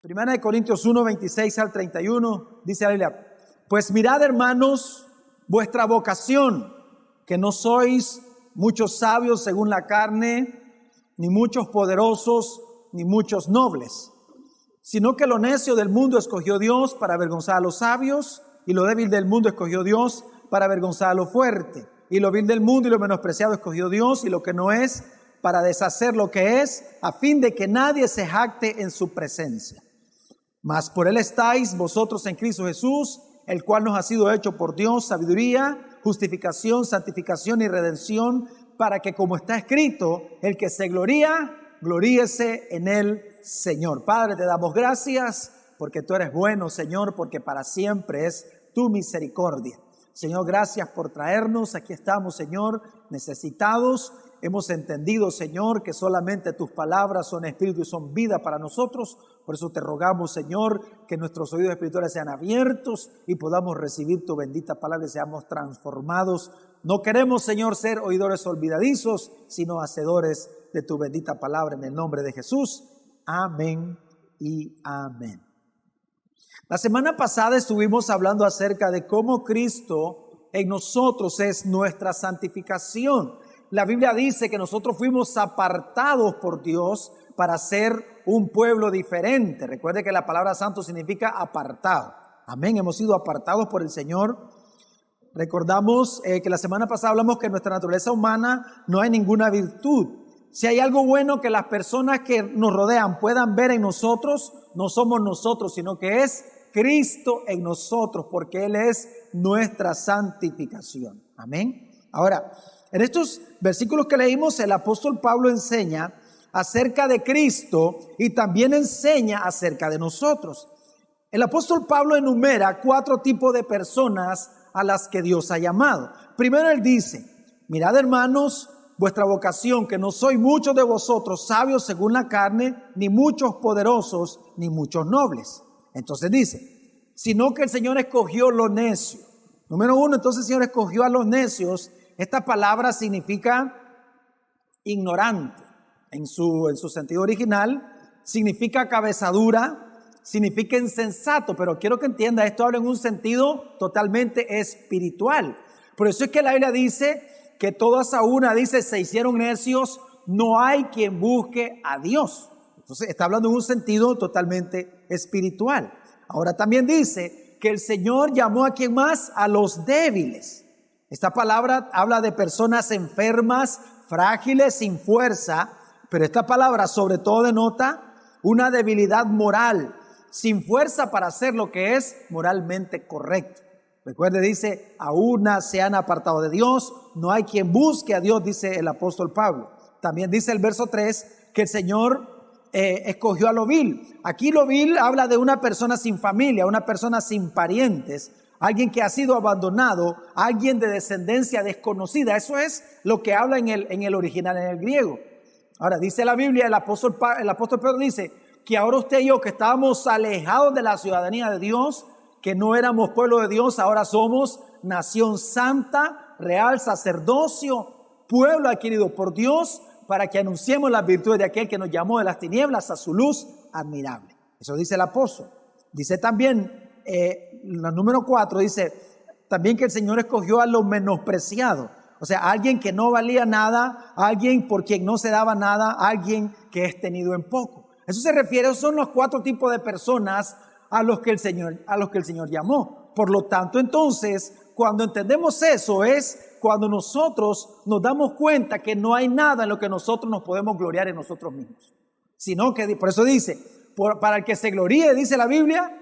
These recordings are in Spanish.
Primera de Corintios 1, 26 al 31, dice la Biblia: pues mirad, hermanos, vuestra vocación, que no sois muchos sabios según la carne, ni muchos poderosos, ni muchos nobles, sino que lo necio del mundo escogió Dios para avergonzar a los sabios, y lo débil del mundo escogió Dios para avergonzar a lo fuerte, y lo vil del mundo y lo menospreciado escogió Dios, y lo que no es, para deshacer lo que es, a fin de que nadie se jacte en su presencia. Mas por él estáis vosotros en Cristo Jesús, el cual nos ha sido hecho por Dios sabiduría, justificación, santificación y redención, para que, como está escrito, el que se gloría, gloríese en el Señor. Padre, te damos gracias porque tú eres bueno, Señor, porque para siempre es tu misericordia. Señor, gracias por traernos. Aquí estamos, Señor, necesitados. Hemos entendido, Señor, que solamente tus palabras son espíritu y son vida para nosotros. Por eso te rogamos, Señor, que nuestros oídos espirituales sean abiertos y podamos recibir tu bendita palabra y seamos transformados. No queremos, Señor, ser oidores olvidadizos, sino hacedores de tu bendita palabra, en el nombre de Jesús. Amén y amén. La semana pasada estuvimos hablando acerca de cómo Cristo en nosotros es nuestra santificación. La Biblia dice que nosotros fuimos apartados por Dios para ser un pueblo diferente. Recuerde que la palabra santo significa apartado. Amén, hemos sido apartados por el Señor. Recordamos que la semana pasada hablamos que en nuestra naturaleza humana no hay ninguna virtud. Si hay algo bueno que las personas que nos rodean puedan ver en nosotros, no somos nosotros, sino que es Cristo en nosotros, porque Él es nuestra santificación. Amén. Ahora, en estos versículos que leímos, el apóstol Pablo enseña acerca de Cristo y también enseña acerca de nosotros. El apóstol Pablo enumera 4 tipos de personas a las que Dios ha llamado. Primero él dice: mirad, hermanos, vuestra vocación, que no sois muchos de vosotros sabios según la carne, ni muchos poderosos, ni muchos nobles. Entonces dice, sino que el Señor escogió lo necio. Número 1, entonces el Señor escogió a los necios. Esta palabra significa ignorante. En su sentido original, significa cabezadura, significa insensato, pero quiero que entienda, esto habla en un sentido totalmente espiritual. Por eso es que la Biblia dice que todas a una, dice, se hicieron necios, no hay quien busque a Dios. Entonces está hablando en un sentido totalmente espiritual. Ahora también dice que el Señor llamó a ¿quién más? A los débiles. Esta palabra habla de personas enfermas, frágiles, sin fuerza, pero esta palabra sobre todo denota una debilidad moral, sin fuerza para hacer lo que es moralmente correcto. Recuerde, dice, a una se han apartado de Dios, no hay quien busque a Dios, dice el apóstol Pablo. También dice el verso 3 que el Señor escogió a lo vil. Aquí lo vil habla de una persona sin familia, una persona sin parientes, alguien que ha sido abandonado, alguien de descendencia desconocida. Eso es lo que habla en el original, en el griego. Ahora dice la Biblia, el apóstol Pedro dice que ahora usted y yo, que estábamos alejados de la ciudadanía de Dios, que no éramos pueblo de Dios, ahora somos nación santa, real sacerdocio, pueblo adquirido por Dios, para que anunciemos las virtudes de aquel que nos llamó de las tinieblas a su luz admirable. Eso dice el apóstol. Dice también, la número 4, dice también que el Señor escogió a los menospreciados. O sea, alguien que no valía nada, alguien por quien no se daba nada, alguien que es tenido en poco. Eso se refiere, esos son los 4 tipos de personas a los que el Señor llamó. Por lo tanto, entonces, cuando entendemos eso, es cuando nosotros nos damos cuenta que no hay nada en lo que nosotros nos podemos gloriar en nosotros mismos. Sino que, por eso dice, para el que se gloríe, dice la Biblia,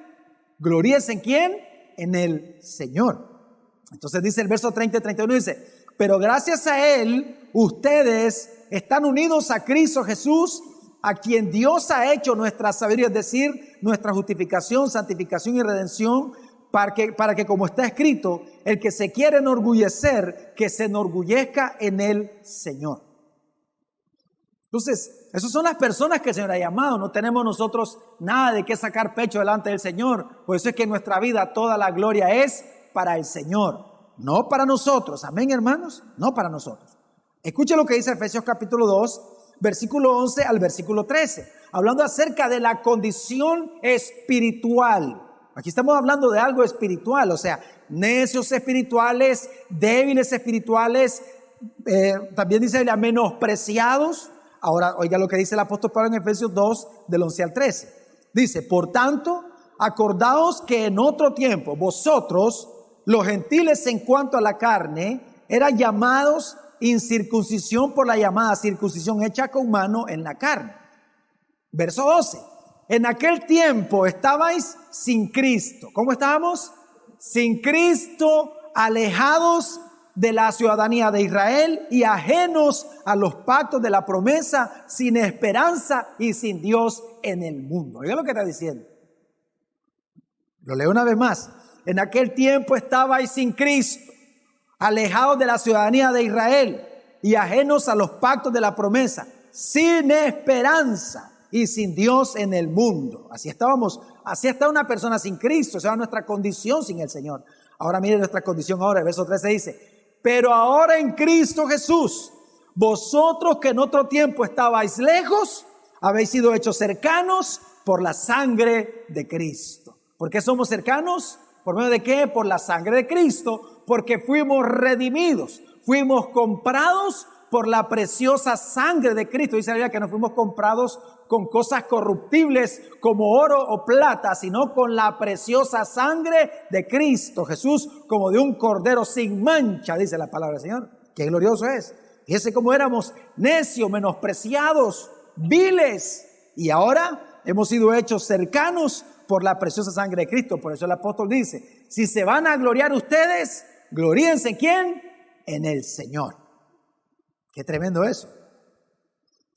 gloríese ¿en quién? En el Señor. Entonces dice el verso 30 y 31, dice, pero gracias a Él, ustedes están unidos a Cristo Jesús, a quien Dios ha hecho nuestra sabiduría, es decir, nuestra justificación, santificación y redención, para que como está escrito, el que se quiere enorgullecer, que se enorgullezca en el Señor. Entonces, esas son las personas que el Señor ha llamado. No tenemos nosotros nada de qué sacar pecho delante del Señor. Por eso es que en nuestra vida toda la gloria es para el Señor, no para nosotros. Amén, hermanos, no para nosotros. Escuche lo que dice Efesios capítulo 2, versículo 11 al versículo 13. hablando acerca de la condición espiritual. Aquí estamos hablando de algo espiritual, o sea, necios espirituales, débiles espirituales, también dice la menospreciados. Ahora, oiga lo que dice el apóstol Pablo en Efesios 2, del 11 al 13. Dice, por tanto, acordaos que en otro tiempo vosotros, los gentiles en cuanto a la carne, eran llamados incircuncisión por la llamada circuncisión hecha con mano en la carne. Verso 12. En aquel tiempo estabais sin Cristo. ¿Cómo estábamos? Sin Cristo, alejados de la ciudadanía de Israel y ajenos a los pactos de la promesa, sin esperanza y sin Dios en el mundo. Oiga lo que está diciendo. Lo leo una vez más. En aquel tiempo estabais sin Cristo, alejados de la ciudadanía de Israel y ajenos a los pactos de la promesa, sin esperanza y sin Dios en el mundo. Así estábamos, así está una persona sin Cristo, o sea, nuestra condición sin el Señor. Ahora mire nuestra condición ahora, el verso 13 dice, pero ahora en Cristo Jesús, vosotros que en otro tiempo estabais lejos, habéis sido hechos cercanos por la sangre de Cristo. ¿Por qué somos cercanos? ¿Por medio de qué? Por la sangre de Cristo, porque fuimos redimidos, fuimos comprados por la preciosa sangre de Cristo. Dice la Biblia que no fuimos comprados con cosas corruptibles como oro o plata, sino con la preciosa sangre de Cristo Jesús, como de un cordero sin mancha, dice la palabra del Señor. Qué glorioso es. Fíjese cómo éramos necios, menospreciados, viles, y ahora hemos sido hechos cercanos por la preciosa sangre de Cristo. Por eso el apóstol dice, si se van a gloriar ustedes, gloríense ¿en quién? En el Señor. Qué tremendo eso.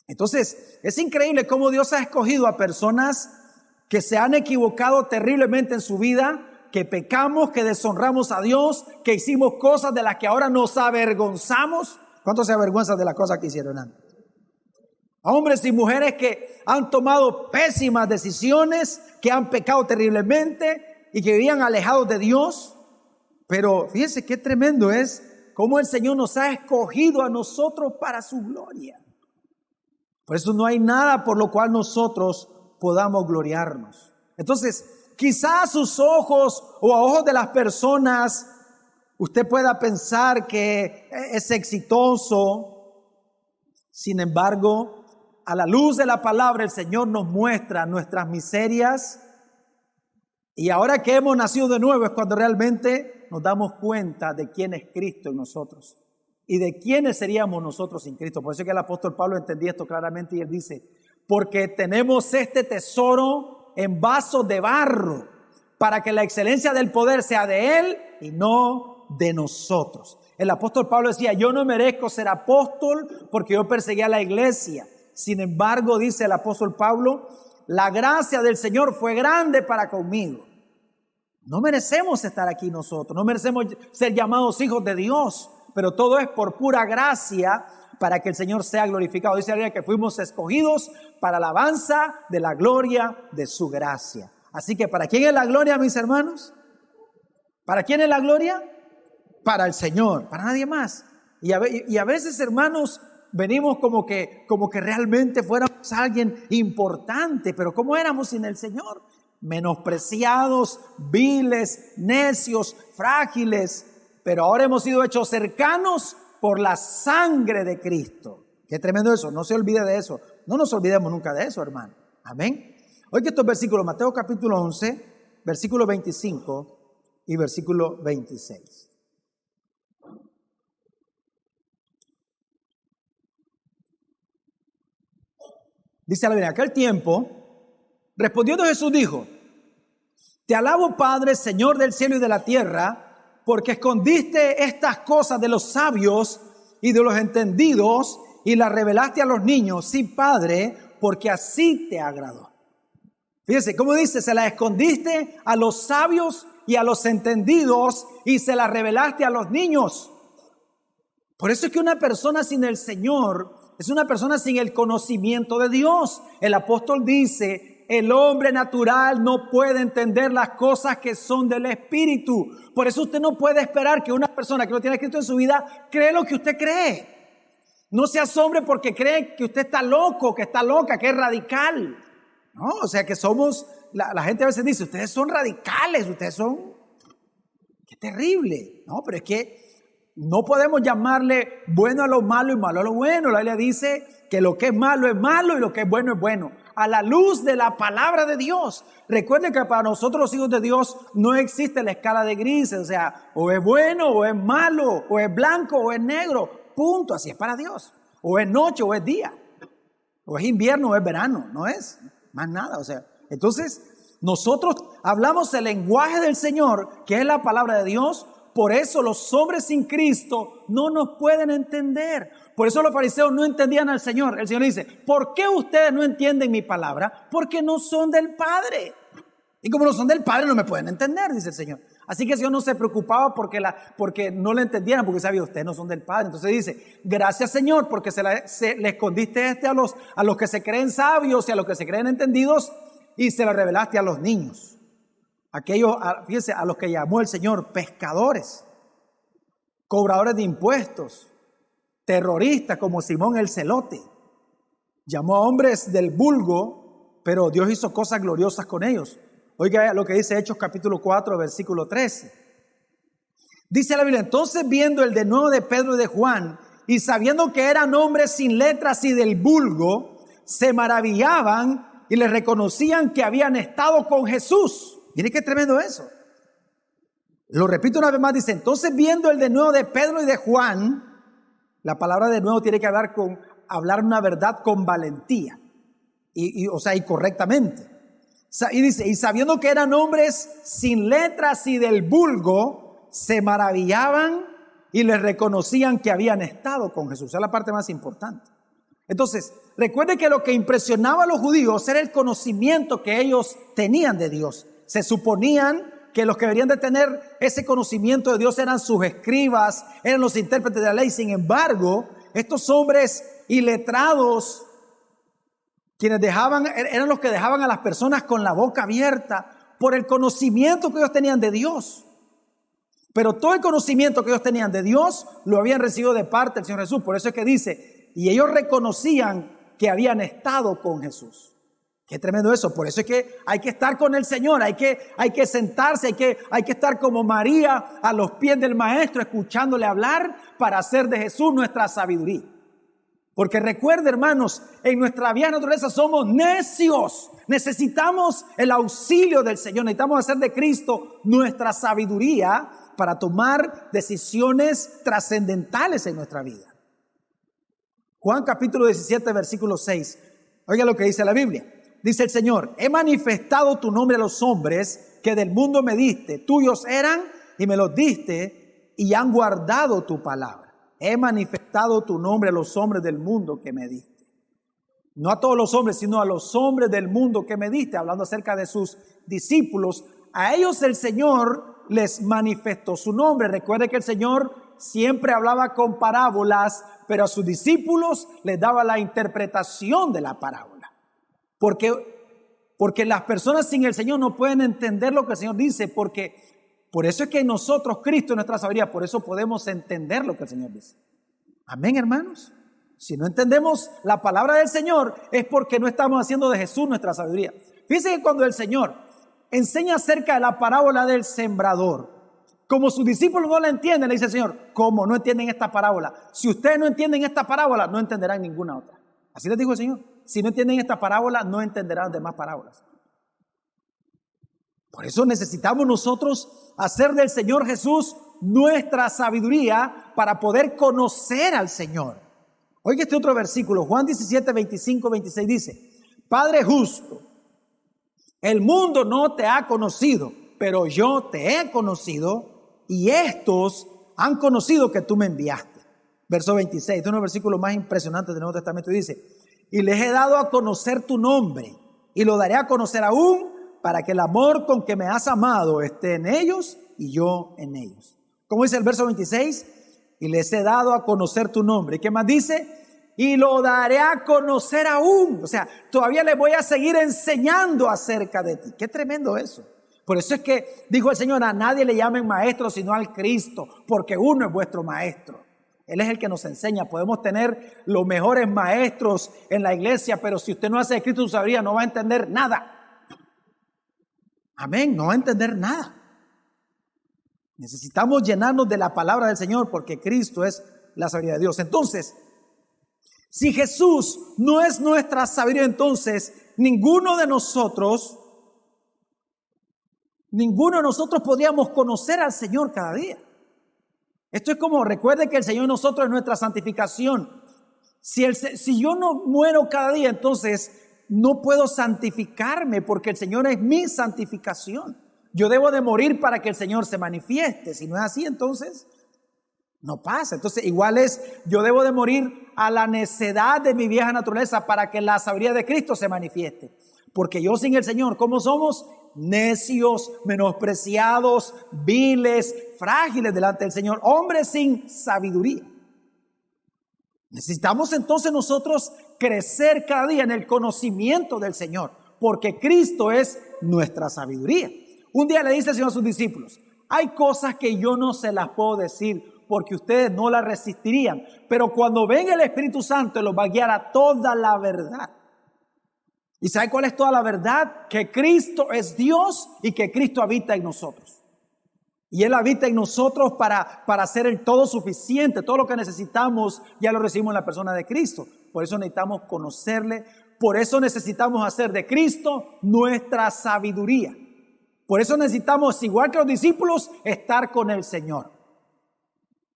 Entonces, es increíble cómo Dios ha escogido a personas que se han equivocado terriblemente en su vida, que pecamos, que deshonramos a Dios, que hicimos cosas de las que ahora nos avergonzamos. ¿Cuántos se avergüenzan de las cosas que hicieron antes? Hombres y mujeres que han tomado pésimas decisiones, que han pecado terriblemente y que vivían alejados de Dios. Pero fíjense qué tremendo es cómo el Señor nos ha escogido a nosotros para su gloria. Por eso no hay nada por lo cual nosotros podamos gloriarnos. Entonces, quizás a sus ojos o a ojos de las personas, usted pueda pensar que es exitoso. Sin embargo, a la luz de la palabra, el Señor nos muestra nuestras miserias. Y ahora que hemos nacido de nuevo es cuando realmente nos damos cuenta de quién es Cristo en nosotros y de quiénes seríamos nosotros sin Cristo. Por eso es que el apóstol Pablo entendía esto claramente y él dice, porque tenemos este tesoro en vasos de barro para que la excelencia del poder sea de Él y no de nosotros. El apóstol Pablo decía, yo no merezco ser apóstol porque yo perseguía a la iglesia. Sin embargo, dice el apóstol Pablo, la gracia del Señor fue grande para conmigo. No merecemos estar aquí nosotros, no merecemos ser llamados hijos de Dios, pero todo es por pura gracia para que el Señor sea glorificado. Dice la Biblia que fuimos escogidos para la alabanza de la gloria de su gracia. Así que ¿para quién es la gloria, mis hermanos? ¿Para quién es la gloria? Para el Señor, para nadie más. Y a veces, hermanos, venimos como que realmente fuéramos alguien importante, pero ¿cómo éramos sin el Señor? Menospreciados, viles, necios, frágiles, pero ahora hemos sido hechos cercanos por la sangre de Cristo. Qué tremendo eso, no se olvide de eso. No nos olvidemos nunca de eso, hermano. Amén. Oiga estos versículos, Mateo capítulo 11, versículo 25 y versículo 26. Dice la Biblia, en aquel tiempo, respondiendo Jesús dijo, te alabo Padre, Señor del cielo y de la tierra, porque escondiste estas cosas de los sabios y de los entendidos y las revelaste a los niños. Sí, Padre, porque así te agradó. Fíjese, ¿cómo dice? Se las escondiste a los sabios y a los entendidos y se las revelaste a los niños. Por eso es que una persona sin el Señor es una persona sin el conocimiento de Dios. El apóstol dice, el hombre natural no puede entender las cosas que son del Espíritu. Por eso usted no puede esperar que una persona que no tiene a Cristo en su vida cree lo que usted cree. No se asombre porque cree que usted está loco, que está loca, que es radical. No, o sea que somos, la gente a veces dice, ustedes son radicales, ustedes son, qué terrible. No, pero es que no podemos llamarle bueno a lo malo y malo a lo bueno. La Biblia dice que lo que es malo y lo que es bueno, a la luz de la palabra de Dios. Recuerden que para nosotros los hijos de Dios no existe la escala de grises, o sea, o es bueno o es malo, o es blanco o es negro, punto, así es para Dios. O es noche o es día, o es invierno o es verano, no es más nada, o sea, entonces nosotros hablamos el lenguaje del Señor, que es la palabra de Dios. Por eso los hombres sin Cristo no nos pueden entender. Por eso los fariseos no entendían al Señor. El Señor dice, ¿por qué ustedes no entienden mi palabra? Porque no son del Padre. Y como no son del Padre no me pueden entender, dice el Señor. Así que el Señor no se preocupaba porque no le entendieran, porque sabía, ustedes no son del Padre. Entonces dice, gracias Señor, porque le escondiste a los que se creen sabios y a los que se creen entendidos, y se lo revelaste a los niños. Aquellos, fíjense, a los que llamó el Señor pescadores, cobradores de impuestos, terroristas como Simón el Celote. Llamó a hombres del vulgo, pero Dios hizo cosas gloriosas con ellos. Oiga lo que dice Hechos capítulo 4, versículo 13. Dice la Biblia, entonces viendo el denuedo de Pedro y de Juan, y sabiendo que eran hombres sin letras y del vulgo, se maravillaban y les reconocían que habían estado con Jesús. Mire qué tremendo eso. Lo repito una vez más, dice, entonces viendo el denuedo de Pedro y de Juan, la palabra de nuevo tiene que hablar una verdad con valentía, y correctamente. Y dice, y sabiendo que eran hombres sin letras y del vulgo, se maravillaban y les reconocían que habían estado con Jesús. Esa es la parte más importante. Entonces, recuerde que lo que impresionaba a los judíos era el conocimiento que ellos tenían de Dios. Se suponían que los que deberían de tener ese conocimiento de Dios eran sus escribas, eran los intérpretes de la ley. Sin embargo, estos hombres iletrados, eran los que dejaban a las personas con la boca abierta por el conocimiento que ellos tenían de Dios. Pero todo el conocimiento que ellos tenían de Dios lo habían recibido de parte del Señor Jesús. Por eso es que dice, y ellos reconocían que habían estado con Jesús. Qué tremendo eso. Por eso es que hay que estar con el Señor, hay que sentarse, hay que estar como María a los pies del Maestro, escuchándole hablar para hacer de Jesús nuestra sabiduría. Porque recuerde, hermanos, en nuestra vieja naturaleza somos necios. Necesitamos el auxilio del Señor, necesitamos hacer de Cristo nuestra sabiduría para tomar decisiones trascendentales en nuestra vida. Juan capítulo 17, versículo 6. Oiga lo que dice la Biblia. Dice el Señor, he manifestado tu nombre a los hombres que del mundo me diste. Tuyos eran y me los diste y han guardado tu palabra. He manifestado tu nombre a los hombres del mundo que me diste. No a todos los hombres, sino a los hombres del mundo que me diste, hablando acerca de sus discípulos. A ellos el Señor les manifestó su nombre. Recuerde que el Señor siempre hablaba con parábolas, pero a sus discípulos les daba la interpretación de la parábola. Porque las personas sin el Señor no pueden entender lo que el Señor dice, porque por eso es que nosotros, Cristo, nuestra sabiduría, por eso podemos entender lo que el Señor dice. Amén, hermanos. Si no entendemos la palabra del Señor, es porque no estamos haciendo de Jesús nuestra sabiduría. Fíjense que cuando el Señor enseña acerca de la parábola del sembrador, como sus discípulos no la entienden, le dice el Señor, ¿cómo no entienden esta parábola? Si ustedes no entienden esta parábola, no entenderán ninguna otra. Así les dijo el Señor. Si no entienden esta parábola, no entenderán demás parábolas. Por eso necesitamos nosotros hacer del Señor Jesús nuestra sabiduría para poder conocer al Señor. Oiga este otro versículo, Juan 17, 25, 26 dice, Padre justo, el mundo no te ha conocido, pero yo te he conocido y estos han conocido que tú me enviaste. Verso 26, este es uno de los versículos más impresionantes del Nuevo Testamento, dice, y les he dado a conocer tu nombre y lo daré a conocer aún para que el amor con que me has amado esté en ellos y yo en ellos. ¿Cómo dice el verso 26? Y les he dado a conocer tu nombre. ¿Y qué más dice? Y lo daré a conocer aún. O sea, todavía les voy a seguir enseñando acerca de ti. Qué tremendo eso. Por eso es que dijo el Señor, a nadie le llamen maestro sino al Cristo, porque uno es vuestro maestro. Él es el que nos enseña. Podemos tener los mejores maestros en la iglesia, pero si usted no hace de Cristo su sabiduría, no va a entender nada. Amén, no va a entender nada. Necesitamos llenarnos de la palabra del Señor porque Cristo es la sabiduría de Dios. Entonces, si Jesús no es nuestra sabiduría, entonces ninguno de nosotros podríamos conocer al Señor cada día. Esto es como, recuerde que el Señor en nosotros es nuestra santificación. Si yo no muero cada día, entonces no puedo santificarme porque el Señor es mi santificación. Yo debo de morir para que el Señor se manifieste. Si no es así, entonces no pasa. Entonces igual yo debo de morir a la necedad de mi vieja naturaleza para que la sabiduría de Cristo se manifieste. Porque yo sin el Señor, ¿cómo somos? Necios, menospreciados, viles, frágiles delante del Señor, hombres sin sabiduría. Necesitamos entonces nosotros crecer cada día en el conocimiento del Señor, porque Cristo es nuestra sabiduría. Un día le dice el Señor a sus discípulos: hay cosas que yo no se las puedo decir porque ustedes no las resistirían, pero cuando venga el Espíritu Santo los va a guiar a toda la verdad. ¿Y sabe cuál es toda la verdad? Que Cristo es Dios y que Cristo habita en nosotros. Y Él habita en nosotros para ser el todo suficiente. Todo lo que necesitamos ya lo recibimos en la persona de Cristo. Por eso necesitamos conocerle. Por eso necesitamos hacer de Cristo nuestra sabiduría. Por eso necesitamos, igual que los discípulos, estar con el Señor.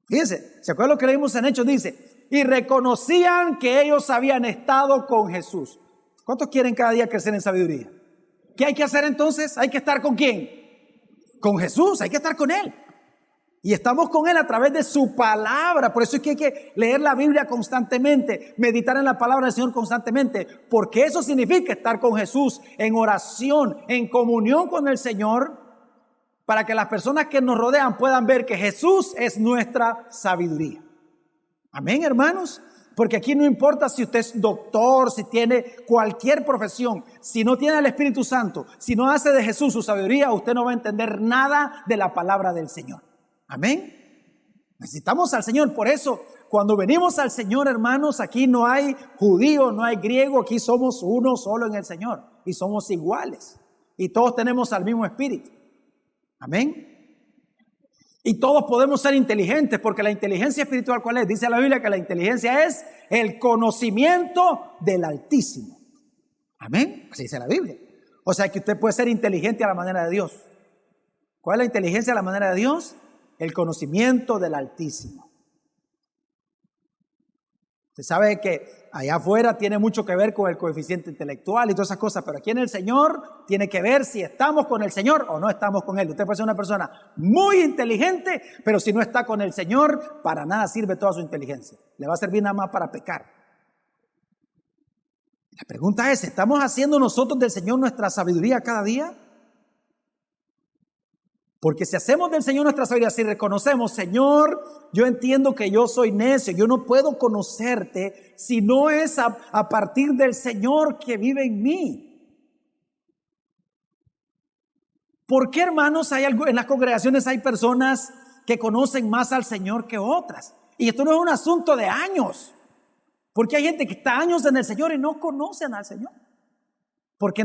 Fíjense, ¿se acuerdan lo que leímos en Hechos? Dice, y reconocían que ellos habían estado con Jesús. ¿Cuántos quieren cada día crecer en sabiduría? ¿Qué hay que hacer entonces? ¿Hay que estar con quién? Con Jesús, hay que estar con Él. Y estamos con Él a través de su palabra. Por eso es que hay que leer la Biblia constantemente, meditar en la palabra del Señor constantemente, porque eso significa estar con Jesús en oración, en comunión con el Señor, para que las personas que nos rodean puedan ver que Jesús es nuestra sabiduría. Amén, hermanos. Porque aquí no importa si usted es doctor, si tiene cualquier profesión, si no tiene el Espíritu Santo, si no hace de Jesús su sabiduría, usted no va a entender nada de la palabra del Señor. Amén. Necesitamos al Señor. Por eso, cuando venimos al Señor, hermanos, aquí no hay judío, no hay griego, aquí somos uno solo en el Señor y somos iguales. Y todos tenemos al mismo Espíritu. Amén. Y todos podemos ser inteligentes, porque la inteligencia espiritual, ¿cuál es? Dice la Biblia que la inteligencia es el conocimiento del Altísimo. Amén. Así dice la Biblia. O sea que usted puede ser inteligente a la manera de Dios. ¿Cuál es la inteligencia a la manera de Dios? El conocimiento del Altísimo. Usted sabe que allá afuera tiene mucho que ver con el coeficiente intelectual y todas esas cosas, pero aquí en el Señor tiene que ver si estamos con el Señor o no estamos con Él. Usted puede ser una persona muy inteligente, pero si no está con el Señor, para nada sirve toda su inteligencia. Le va a servir nada más para pecar. La pregunta es, ¿estamos haciendo nosotros del Señor nuestra sabiduría cada día? Porque si hacemos del Señor nuestra sabiduría, si reconocemos, Señor, yo entiendo que yo soy necio, yo no puedo conocerte si no es a partir del Señor que vive en mí. ¿Por qué, hermanos, en las congregaciones hay personas que conocen más al Señor que otras? Y esto no es un asunto de años, porque hay gente que está años en el Señor y no conocen al Señor. Porque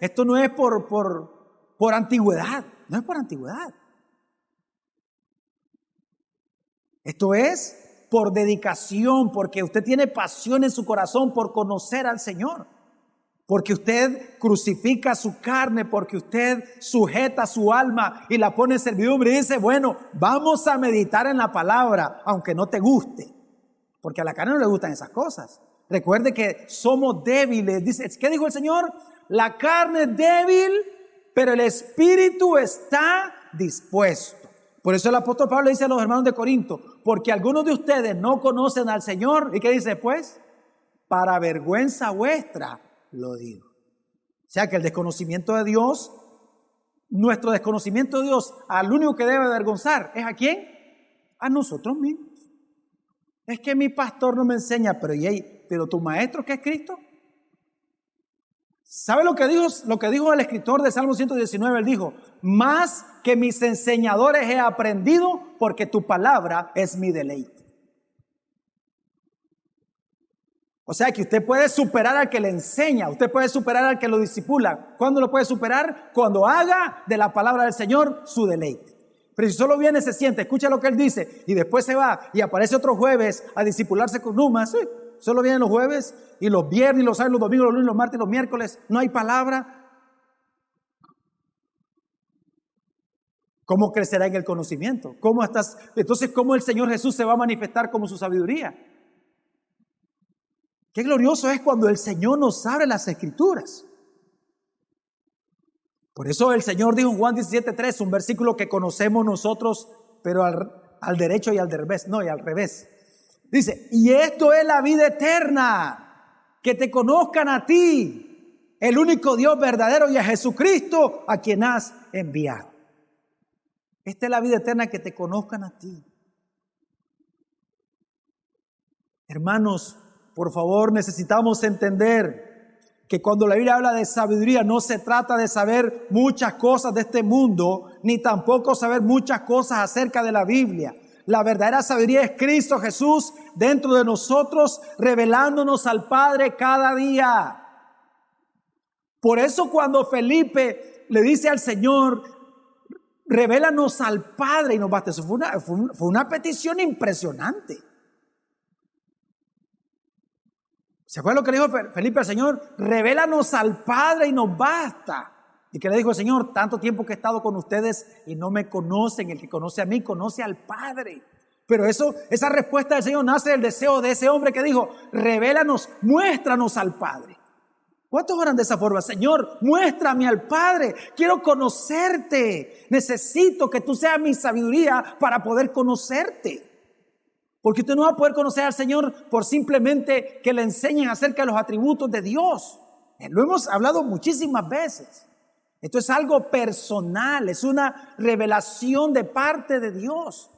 esto no es por antigüedad. No es por antigüedad. Esto es por dedicación, porque usted tiene pasión en su corazón por conocer al Señor. Porque usted crucifica su carne, porque usted sujeta su alma y la pone en servidumbre y dice, bueno, vamos a meditar en la palabra, aunque no te guste. Porque a la carne no le gustan esas cosas. Recuerde que somos débiles. Dice, ¿qué dijo el Señor? La carne es débil, pero el Espíritu está dispuesto. Por eso el apóstol Pablo dice a los hermanos de Corinto, porque algunos de ustedes no conocen al Señor. ¿Y qué dice pues? Para vergüenza vuestra lo digo. O sea que el desconocimiento de Dios, nuestro desconocimiento de Dios, al único que debe avergonzar, ¿es a quién? A nosotros mismos. Es que mi pastor no me enseña, pero tu maestro que es Cristo. ¿Sabe lo que dijo el escritor de Salmo 119? Él dijo, más que mis enseñadores he aprendido porque tu palabra es mi deleite. O sea que usted puede superar al que le enseña, usted puede superar al que lo discipula. ¿Cuándo lo puede superar? Cuando haga de la palabra del Señor su deleite. Pero si solo viene, se siente, escucha lo que él dice y después se va y aparece otro jueves a discipularse con Numa, ¿sí? Solo vienen los jueves y los viernes, los sábados, los domingos, los lunes, los martes, los miércoles, no hay palabra. ¿Cómo crecerá en el conocimiento? Entonces, ¿cómo el Señor Jesús se va a manifestar como su sabiduría? Qué glorioso es cuando el Señor nos abre las Escrituras. Por eso el Señor dijo en Juan 17:3, un versículo que conocemos nosotros, pero al derecho y al revés. No, y al revés. Dice, y esto es la vida eterna, que te conozcan a ti, el único Dios verdadero, y a Jesucristo, a quien has enviado. Esta es la vida eterna, que te conozcan a ti. Hermanos, por favor, necesitamos entender que cuando la Biblia habla de sabiduría, no se trata de saber muchas cosas de este mundo, ni tampoco saber muchas cosas acerca de la Biblia. La verdadera sabiduría es Cristo Jesús dentro de nosotros, revelándonos al Padre cada día. Por eso cuando Felipe le dice al Señor, revélanos al Padre y nos basta. Eso fue una petición impresionante. ¿Se acuerdan lo que le dijo Felipe al Señor? Revélanos al Padre y nos basta. ¿Y qué le dijo el Señor? Tanto tiempo que he estado con ustedes y no me conocen. El que conoce a mí, conoce al Padre. Pero esa respuesta del Señor nace del deseo de ese hombre que dijo, revélanos, muéstranos al Padre. ¿Cuántos oran de esa forma? Señor, muéstrame al Padre. Quiero conocerte. Necesito que tú seas mi sabiduría para poder conocerte. Porque usted no va a poder conocer al Señor por simplemente que le enseñen acerca de los atributos de Dios. Lo hemos hablado muchísimas veces. Esto es algo personal, es una revelación de parte de Dios.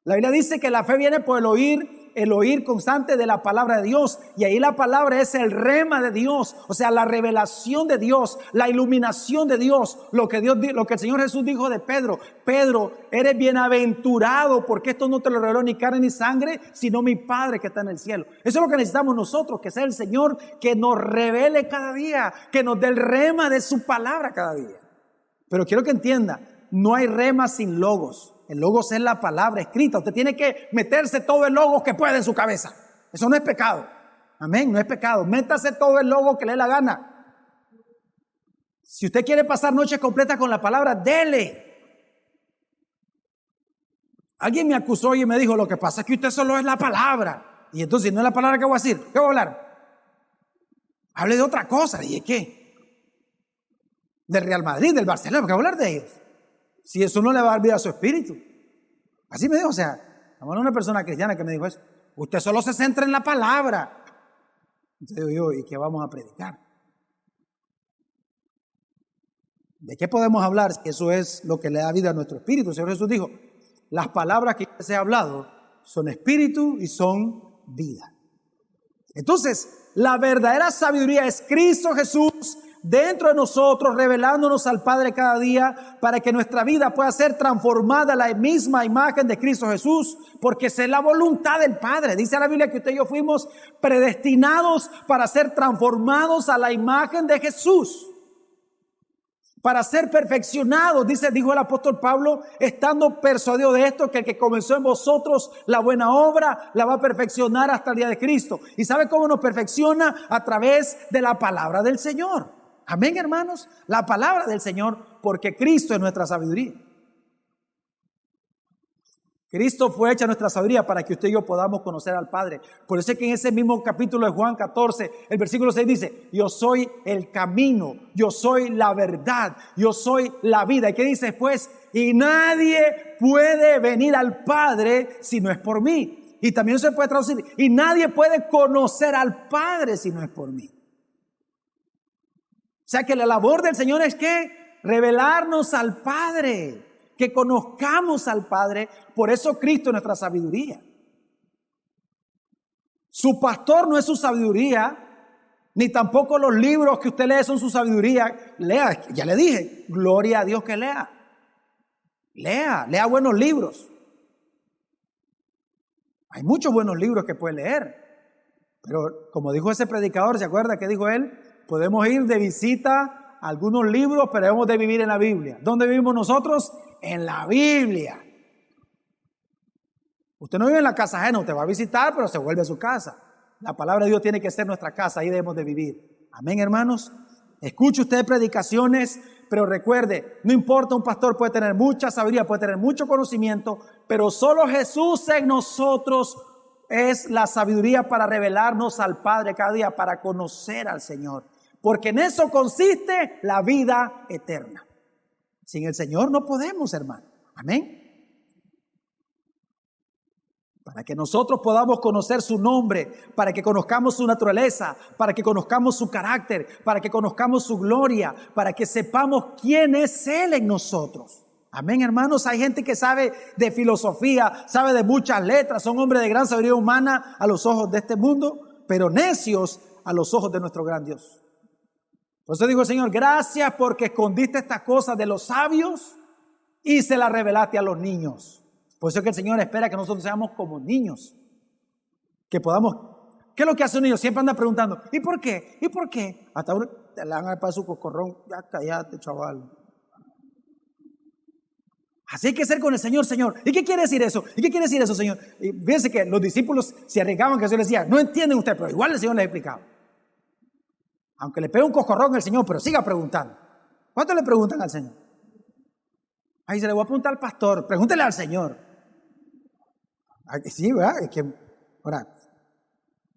La Biblia dice que la fe viene por el oír constante de la palabra de Dios. Y ahí la palabra es el rema de Dios, o sea, la revelación de Dios, la iluminación de Dios. Lo que el Señor Jesús dijo de Pedro: Pedro, eres bienaventurado, porque esto no te lo reveló ni carne ni sangre, sino mi Padre que está en el cielo. Eso es lo que necesitamos nosotros, que sea el Señor que nos revele cada día, que nos dé el rema de su palabra cada día. Pero quiero que entienda, no hay rema sin logos. El logos es la palabra escrita. Usted tiene que meterse todo el logos que puede en su cabeza. Eso no es pecado. Amén, no es pecado. Métase todo el logos que le dé la gana. Si usted quiere pasar noches completas con la palabra, dele. Alguien me acusó y me dijo, lo que pasa es que usted solo es la palabra. Y entonces, no es la palabra que voy a decir. ¿Qué voy a hablar? Hable de otra cosa. ¿Y de qué? Del Real Madrid, del Barcelona. ¿Qué voy a hablar de ellos? Si eso no le va a dar vida a su espíritu. Así me dijo, o sea, una persona cristiana que me dijo eso. Usted solo se centra en la palabra. Entonces digo yo, ¿y qué vamos a predicar? ¿De qué podemos hablar? Eso es lo que le da vida a nuestro espíritu. El Señor Jesús dijo, las palabras que se ha hablado son espíritu y son vida. Entonces, la verdadera sabiduría es Cristo Jesús dentro de nosotros, revelándonos al Padre cada día para que nuestra vida pueda ser transformada a la misma imagen de Cristo Jesús, porque esa es la voluntad del Padre. Dice la Biblia que usted y yo fuimos predestinados para ser transformados a la imagen de Jesús, para ser perfeccionados, dijo el apóstol Pablo, estando persuadido de esto, que el que comenzó en vosotros la buena obra la va a perfeccionar hasta el día de Cristo. ¿Y sabe cómo nos perfecciona? A través de la palabra del Señor. Amén, hermanos, la palabra del Señor, porque Cristo es nuestra sabiduría. Cristo fue hecha nuestra sabiduría para que usted y yo podamos conocer al Padre. Por eso es que en ese mismo capítulo de Juan 14, el versículo 6 dice, yo soy el camino, yo soy la verdad, yo soy la vida. ¿Y qué dice después? Y nadie puede venir al Padre si no es por mí. Y también se puede traducir, y nadie puede conocer al Padre si no es por mí. O sea que la labor del Señor es que revelarnos al Padre, que conozcamos al Padre. Por eso Cristo es nuestra sabiduría. Su pastor no es su sabiduría, ni tampoco los libros que usted lee son su sabiduría. Lea, ya le dije, gloria a Dios que lea. Lea buenos libros. Hay muchos buenos libros que puede leer. Pero como dijo ese predicador, ¿se acuerda qué dijo él? Podemos ir de visita a algunos libros, pero debemos de vivir en la Biblia. ¿Dónde vivimos nosotros? En la Biblia. Usted no vive en la casa ajena, usted va a visitar, pero se vuelve a su casa. La palabra de Dios tiene que ser nuestra casa, ahí debemos de vivir. Amén, hermanos. Escuche usted predicaciones, pero recuerde, no importa, un pastor puede tener mucha sabiduría, puede tener mucho conocimiento, pero solo Jesús en nosotros es la sabiduría para revelarnos al Padre cada día, para conocer al Señor. Porque en eso consiste la vida eterna. Sin el Señor no podemos, hermano. Amén. Para que nosotros podamos conocer su nombre, para que conozcamos su naturaleza, para que conozcamos su carácter, para que conozcamos su gloria, para que sepamos quién es Él en nosotros. Amén, hermanos. Hay gente que sabe de filosofía, sabe de muchas letras, son hombres de gran sabiduría humana a los ojos de este mundo, pero necios a los ojos de nuestro gran Dios. Por eso digo, Señor, gracias porque escondiste estas cosas de los sabios y se las revelaste a los niños. Por eso es que el Señor espera que nosotros seamos como niños. Que podamos... ¿Qué es lo que hace un niño? Siempre anda preguntando, ¿y por qué? ¿Y por qué? Hasta uno le van a dar su cocorrón. Ya cállate, chaval. Así hay que ser con el Señor, Señor. ¿Y qué quiere decir eso? ¿Y qué quiere decir eso, Señor? Y fíjense que los discípulos se arriesgaban, que el Señor les decía, no entienden ustedes, pero igual el Señor les explicaba. Aunque le pegue un cocorrón al Señor, pero siga preguntando. ¿Cuánto le preguntan al Señor? Ahí se le voy a preguntar al pastor, pregúntele al Señor. Sí, ¿verdad? Es que, ahora,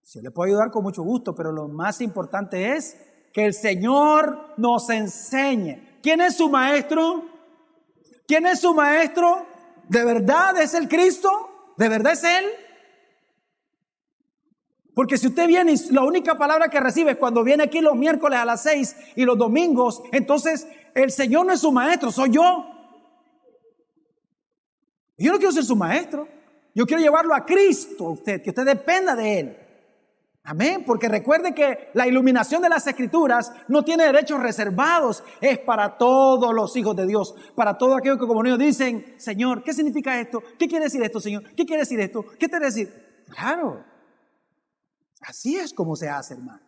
si le puedo ayudar con mucho gusto, pero lo más importante es que el Señor nos enseñe. ¿Quién es su maestro? ¿Quién es su maestro? ¿De verdad es el Cristo? ¿De verdad es Él? Porque si usted viene y la única palabra que recibe es cuando viene aquí los miércoles a las 6 y los domingos, entonces el Señor no es su maestro, soy yo. Yo no quiero ser su maestro. Yo quiero llevarlo a Cristo, a usted, que usted dependa de Él. Amén, porque recuerde que la iluminación de las Escrituras no tiene derechos reservados, es para todos los hijos de Dios, para todos aquellos que como niños dicen, Señor, ¿qué significa esto? ¿Qué quiere decir esto, Señor? ¿Qué quiere decir esto? ¿Qué te decir? Claro, así es como se hace, hermano.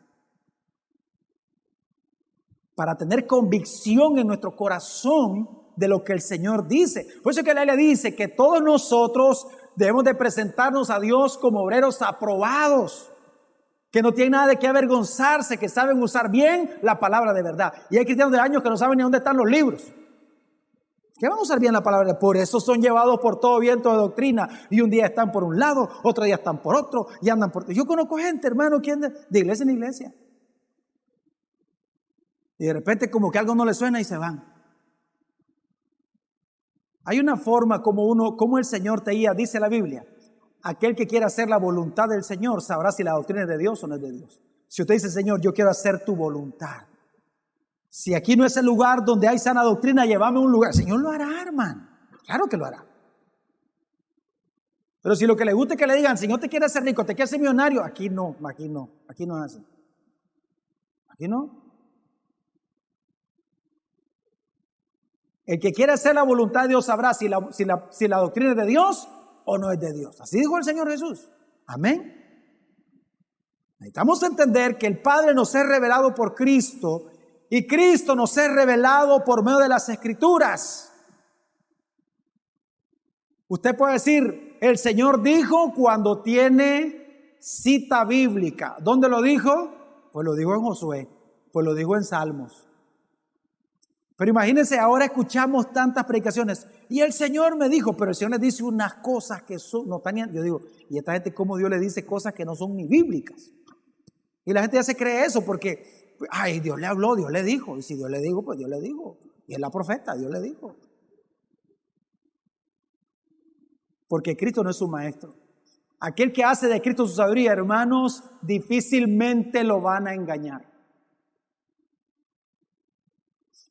Para tener convicción en nuestro corazón de lo que el Señor dice. Por eso que la Biblia dice que todos nosotros debemos de presentarnos a Dios como obreros aprobados, que no tienen nada de qué avergonzarse, que saben usar bien la palabra de verdad. Y hay cristianos de años que no saben ni dónde están los libros. ¿Qué van a usar bien la palabra? Por eso son llevados por todo viento de doctrina. Y un día están por un lado, otro día están por otro, y andan por... Yo conozco gente, hermano, que anda de iglesia en iglesia. Y de repente como que algo no les suena y se van. Hay una forma como el Señor te guía, dice la Biblia. Aquel que quiera hacer la voluntad del Señor sabrá si la doctrina es de Dios o no es de Dios. Si usted dice, Señor, yo quiero hacer tu voluntad. Si aquí no es el lugar donde hay sana doctrina, llévame a un lugar. El Señor lo hará, hermano. Claro que lo hará. Pero si lo que le gusta es que le digan, Señor, te quiere hacer rico, te quiere hacer millonario, aquí no es así. Aquí no. El que quiere hacer la voluntad de Dios sabrá si la doctrina es de Dios o no es de Dios. Así dijo el Señor Jesús. Amén. Necesitamos entender que el Padre nos es revelado por Cristo y Cristo nos es revelado por medio de las Escrituras. Usted puede decir, el Señor dijo cuando tiene cita bíblica. ¿Dónde lo dijo? Pues lo dijo en Josué, pues lo dijo en Salmos. Pero imagínense, ahora escuchamos tantas predicaciones y el Señor me dijo, pero el Señor le dice unas cosas que son, no están, yo digo, y esta gente cómo Dios le dice cosas que no son ni bíblicas. Y la gente ya se cree eso porque, ay, Dios le habló, Dios le dijo, y si Dios le dijo, pues Dios le dijo, y es la profeta, Dios le dijo. Porque Cristo no es su maestro. Aquel que hace de Cristo su sabiduría, hermanos, difícilmente lo van a engañar.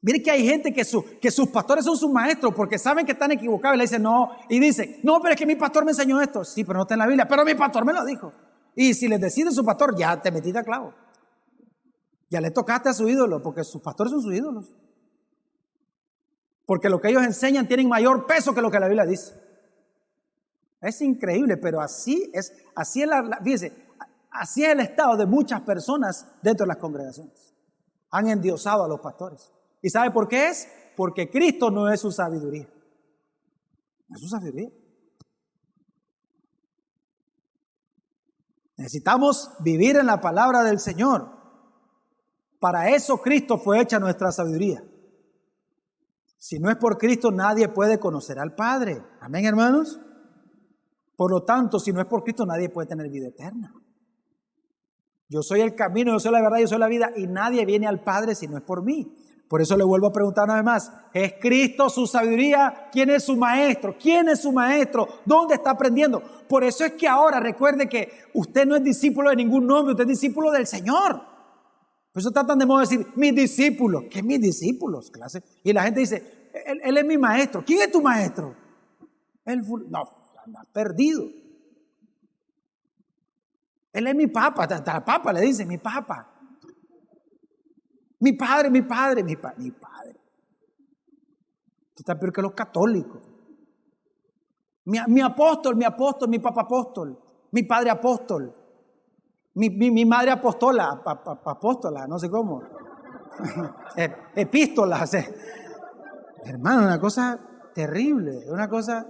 Mire que hay gente que sus pastores son sus maestros porque saben que están equivocados y le dicen no. Y dicen, no, pero es que mi pastor me enseñó esto. Sí, pero no está en la Biblia. Pero mi pastor me lo dijo. Y si les decide su pastor, ya te metiste a clavo. Ya le tocaste a su ídolo porque sus pastores son sus ídolos. Porque lo que ellos enseñan tienen mayor peso que lo que la Biblia dice. Es increíble, pero así es fíjense, así es el estado de muchas personas dentro de las congregaciones. Han endiosado a los pastores. ¿Y sabe por qué es? Porque Cristo no es su sabiduría. No es su sabiduría. Necesitamos vivir en la palabra del Señor. Para eso Cristo fue hecha nuestra sabiduría. Si no es por Cristo, nadie puede conocer al Padre. Amén, hermanos. Por lo tanto, si no es por Cristo, nadie puede tener vida eterna. Yo soy el camino, yo soy la verdad, yo soy la vida, y nadie viene al Padre si no es por mí. Por eso le vuelvo a preguntar una vez más, ¿es Cristo su sabiduría? ¿Quién es su maestro? ¿Quién es su maestro? ¿Dónde está aprendiendo? Por eso es que ahora recuerde que usted no es discípulo de ningún hombre, usted es discípulo del Señor. Por eso tratan de modo de decir, mis discípulos. ¿Qué mis discípulos? Clase. Y la gente dice, él es mi maestro. ¿Quién es tu maestro? No, anda perdido. Él es mi papa. Hasta el papa le dice, mi papa. Mi padre, mi padre, mi padre. Está peor que los católicos. Mi apóstol, mi papá apóstol, mi padre apóstol, mi madre apóstola, apóstola, no sé cómo. Epístolas. Hermano, una cosa terrible, una cosa.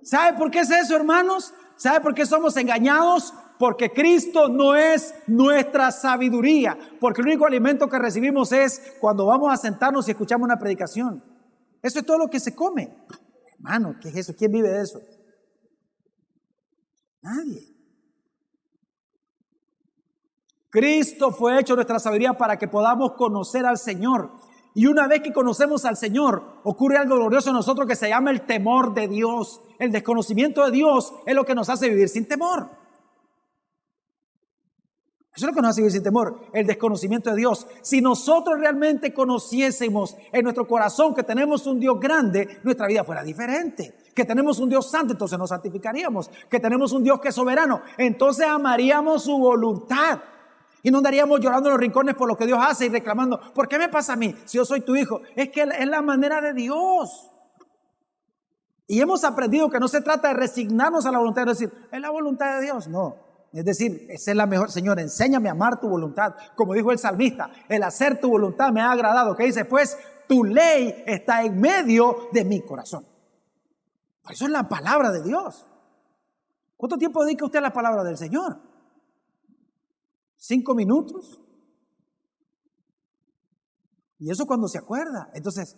¿Sabe por qué es eso, hermanos? ¿Sabe por qué somos engañados? Porque Cristo no es nuestra sabiduría. Porque el único alimento que recibimos es cuando vamos a sentarnos y escuchamos una predicación. Eso es todo lo que se come. Hermano, ¿qué es eso? ¿Quién vive de eso? Nadie. Cristo fue hecho nuestra sabiduría para que podamos conocer al Señor. Y una vez que conocemos al Señor, ocurre algo glorioso en nosotros que se llama el temor de Dios. El desconocimiento de Dios es lo que nos hace vivir sin temor. Eso es lo que nos hace vivir sin temor, el desconocimiento de Dios. Si nosotros realmente conociésemos en nuestro corazón que tenemos un Dios grande, nuestra vida fuera diferente. Que tenemos un Dios santo, entonces nos santificaríamos. Que tenemos un Dios que es soberano, entonces amaríamos su voluntad. Y no andaríamos llorando en los rincones por lo que Dios hace y reclamando, ¿por qué me pasa a mí si yo soy tu hijo? Es que es la manera de Dios. Y hemos aprendido que no se trata de resignarnos a la voluntad de decir, es la voluntad de Dios. No, es decir, esa es la mejor. Señor, enséñame a amar tu voluntad. Como dijo el salmista, el hacer tu voluntad me ha agradado. ¿Qué dice? Pues tu ley está en medio de mi corazón. Eso es la palabra de Dios. ¿Cuánto tiempo dedica usted a la palabra del Señor? 5 minutos. Y eso cuando se acuerda. Entonces,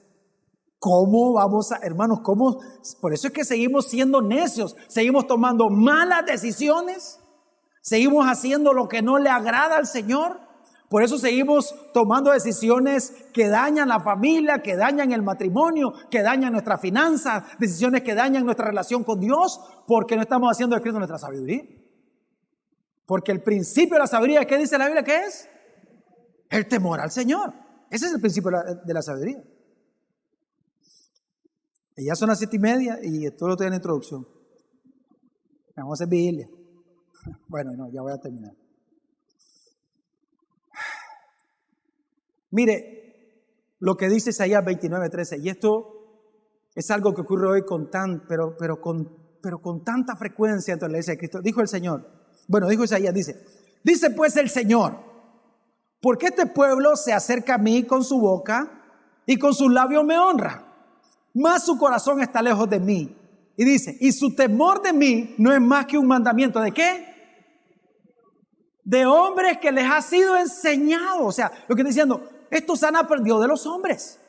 ¿cómo vamos a, hermanos, cómo? Por eso es que seguimos siendo necios, seguimos tomando malas decisiones, seguimos haciendo lo que no le agrada al Señor. Por eso seguimos tomando decisiones que dañan la familia, que dañan el matrimonio, que dañan nuestras finanzas, decisiones que dañan nuestra relación con Dios, porque no estamos haciendo de Cristo nuestra sabiduría. Porque el principio de la sabiduría, ¿qué dice la Biblia que es? El temor al Señor. Ese es el principio de la sabiduría. Y ya son las 7:30 y esto lo estoy en la introducción. Vamos a hacer vigilia. Bueno, no, ya voy a terminar. Mire lo que dice Isaías 29:13. Y esto es algo que ocurre hoy con tanta frecuencia entre la iglesia de Cristo. Dijo el Señor. Bueno, dijo Isaías, dice pues el Señor, ¿por qué este pueblo se acerca a mí con su boca y con sus labios me honra? Mas su corazón está lejos de mí. Y dice, y su temor de mí no es más que un mandamiento. ¿De qué? De hombres que les ha sido enseñado. O sea, lo que está diciendo, estos han aprendido de los hombres.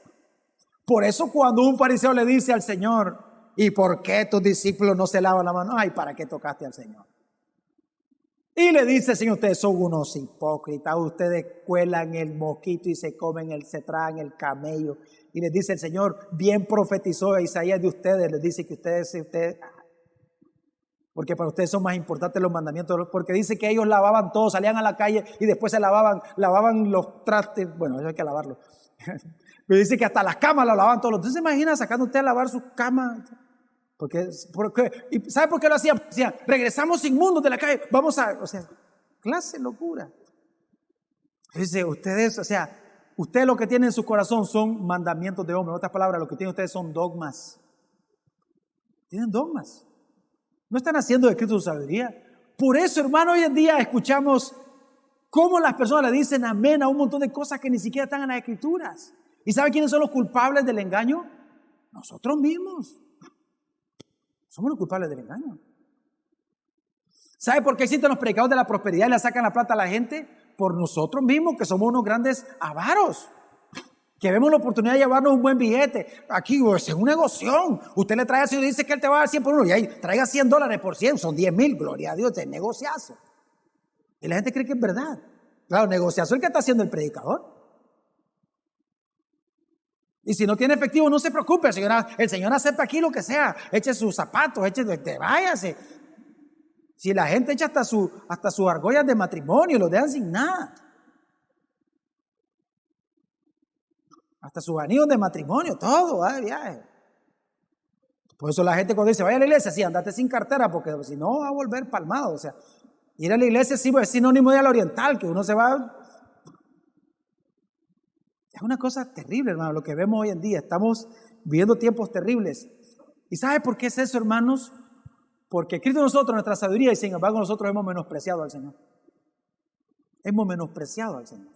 Por eso cuando un fariseo le dice al Señor, ¿y por qué tus discípulos no se lavan la mano? Ay, ¿para qué tocaste al Señor? Y le dice, Señor, ustedes son unos hipócritas, ustedes cuelan el mosquito y se tragan el camello. Y les dice el Señor, bien profetizó a Isaías de ustedes, les dice que ustedes, porque para ustedes son más importantes los mandamientos, porque dice que ellos lavaban todo, salían a la calle y después se lavaban los trastes, bueno, eso hay que lavarlo. Pero dice que hasta las camas las lavaban todos. Entonces se imagina sacando usted a lavar sus camas. Porque, ¿y sabe por qué lo hacían? Decían, regresamos inmundos de la calle, vamos a, clase de locura. Dice, ustedes lo que tienen en su corazón son mandamientos de hombres. En otras palabras, lo que tienen ustedes son dogmas. Tienen dogmas. No están haciendo de Cristo su sabiduría. Por eso, hermano, hoy en día escuchamos cómo las personas le dicen amén a un montón de cosas que ni siquiera están en las Escrituras. ¿Y sabe quiénes son los culpables del engaño? Nosotros mismos. Somos los culpables del engaño. ¿Sabe por qué existen los predicadores de la prosperidad y le sacan la plata a la gente? Por nosotros mismos, que somos unos grandes avaros. Que vemos la oportunidad de llevarnos un buen billete. Aquí es un negocio. Usted le trae al Señor y dice que Él te va a dar 100 por uno. Y ahí traiga $100 por 100. Son 10,000. Gloria a Dios, es negociazo. Y la gente cree que es verdad. Claro, negociazo el que está haciendo el predicador. Y si no tiene efectivo, no se preocupe. El Señor acepta aquí lo que sea. Eche sus zapatos, váyase. Si la gente echa hasta sus argollas de matrimonio y los dejan sin nada. Hasta sus anillos de matrimonio, todo, va de viaje. Por eso la gente cuando dice, vaya a la iglesia, sí, andate sin cartera, porque si no va a volver palmado. O sea, ir a la iglesia sí es sinónimo de ir a la oriental, que uno se va. Es una cosa terrible, hermano, lo que vemos hoy en día. Estamos viviendo tiempos terribles. ¿Y sabe por qué es eso, hermanos? Porque Cristo nosotros, nuestra sabiduría, y sin embargo nosotros hemos menospreciado al Señor. Hemos menospreciado al Señor.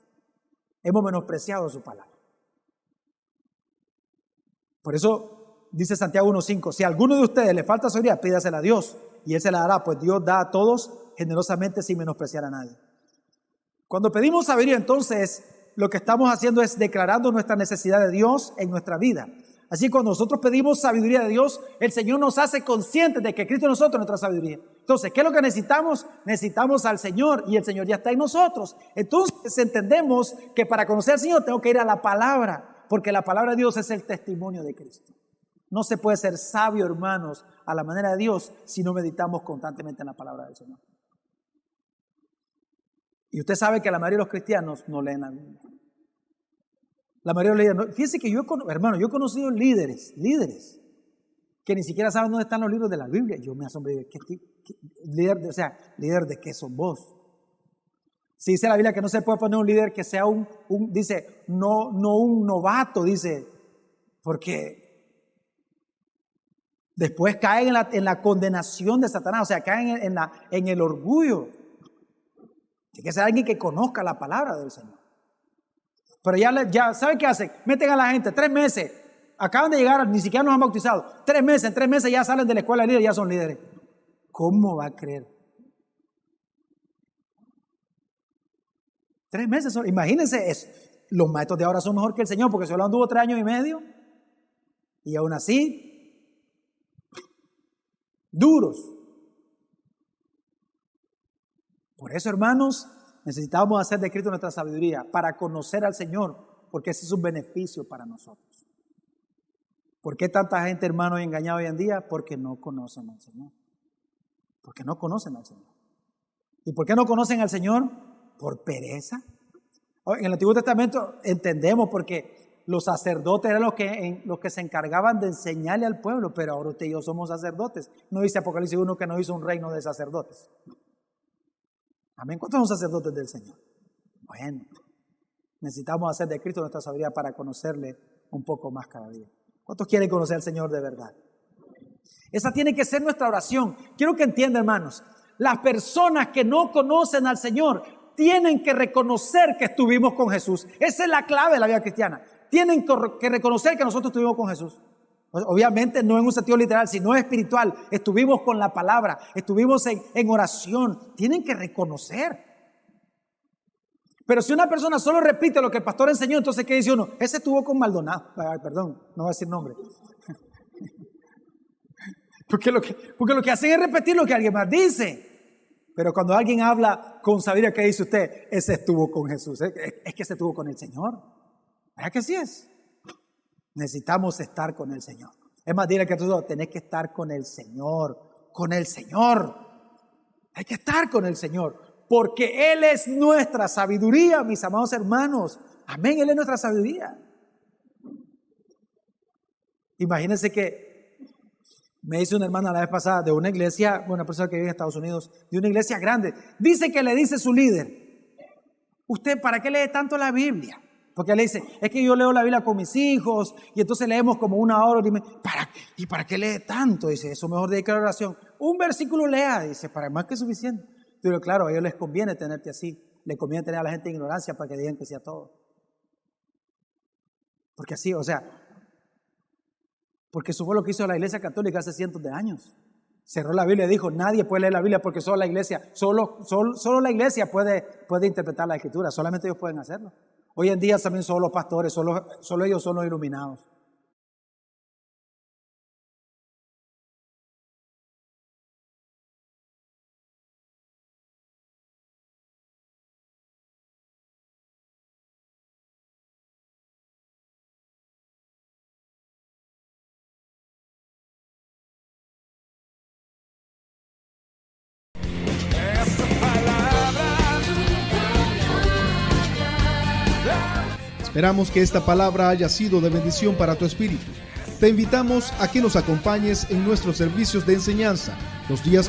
Hemos menospreciado su palabra. Por eso dice Santiago 1:5, si a alguno de ustedes le falta sabiduría, pídasela a Dios y Él se la dará, pues Dios da a todos generosamente sin menospreciar a nadie. Cuando pedimos sabiduría, entonces lo que estamos haciendo es declarando nuestra necesidad de Dios en nuestra vida. Así que cuando nosotros pedimos sabiduría de Dios, el Señor nos hace conscientes de que Cristo en nosotros es nuestra sabiduría. Entonces, ¿qué es lo que necesitamos? Necesitamos al Señor y el Señor ya está en nosotros. Entonces entendemos que para conocer al Señor tengo que ir a la palabra. Porque la palabra de Dios es el testimonio de Cristo. No se puede ser sabio, hermanos, a la manera de Dios si no meditamos constantemente en la palabra del Señor. Y usted sabe que la mayoría de los cristianos no leen la Biblia. La mayoría de los líderes. Fíjense que yo he conocido líderes que ni siquiera saben dónde están los libros de la Biblia. Yo me asombré. ¿Líder de qué son vos? Si dice la Biblia que no se puede poner un líder que sea dice, no un novato, dice, porque después caen en la condenación de Satanás, o sea, caen en el orgullo. Tiene que ser alguien que conozca la palabra del Señor. Pero ya ¿sabe qué hacen? Meten a la gente 3 meses, acaban de llegar, ni siquiera nos han bautizado, 3 meses, en 3 meses ya salen de la escuela de líderes, ya son líderes. ¿Cómo va a creer? 3 meses, imagínense, los maestros de ahora son mejor que el Señor, porque solo anduvo 3 años y medio, y aún así, duros. Por eso, hermanos, necesitamos hacer de Cristo nuestra sabiduría, para conocer al Señor, porque ese es un beneficio para nosotros. ¿Por qué tanta gente, hermano, es engañada hoy en día? Porque no conocen al Señor. Porque no conocen al Señor. ¿Y por qué no conocen al Señor? Por pereza. En el Antiguo Testamento entendemos porque los sacerdotes eran los que se encargaban de enseñarle al pueblo, pero ahora usted y yo somos sacerdotes. No dice Apocalipsis 1 que nos hizo un reino de sacerdotes. Amén. ¿Cuántos son sacerdotes del Señor? Bueno, necesitamos hacer de Cristo nuestra sabiduría para conocerle un poco más cada día. ¿Cuántos quieren conocer al Señor de verdad? Esa tiene que ser nuestra oración. Quiero que entiendan, hermanos, las personas que no conocen al Señor tienen que reconocer que estuvimos con Jesús. Esa es la clave de la vida cristiana. Tienen que reconocer que nosotros estuvimos con Jesús. Obviamente no en un sentido literal, sino espiritual. Estuvimos con la palabra, estuvimos en oración. Tienen que reconocer. Pero si una persona solo repite lo que el pastor enseñó, entonces ¿qué dice uno? Ese estuvo con Maldonado. Ay, perdón, no voy a decir nombre. Porque lo que hacen es repetir lo que alguien más dice. Pero cuando alguien habla con sabiduría, ¿qué dice usted? Ese estuvo con Jesús. Es que ese estuvo con el Señor. ¿Verdad que así es? Necesitamos estar con el Señor. Es más, dile que tú tenés que estar con el Señor. Con el Señor. Hay que estar con el Señor. Porque Él es nuestra sabiduría, mis amados hermanos. Amén, Él es nuestra sabiduría. Imagínense que me dice una hermana la vez pasada de una iglesia, una persona que vive en Estados Unidos, de una iglesia grande. Dice que le dice su líder, ¿usted para qué lee tanto la Biblia? Porque él dice, es que yo leo la Biblia con mis hijos y entonces leemos como 1 hora. Dime, ¿para qué lee tanto? Dice, eso mejor dedica a la oración. Un versículo lea, dice, para más que suficiente. Pero claro, a ellos les conviene tenerte así. Les conviene tener a la gente en ignorancia para que digan que sea todo. Porque así, o sea, porque eso fue lo que hizo la Iglesia Católica hace cientos de años. Cerró la Biblia y dijo, nadie puede leer la Biblia porque solo la Iglesia, solo la Iglesia puede interpretar la Escritura, solamente ellos pueden hacerlo. Hoy en día también solo los pastores, solo ellos son los iluminados. Esperamos que esta palabra haya sido de bendición para tu espíritu. Te invitamos a que nos acompañes en nuestros servicios de enseñanza los días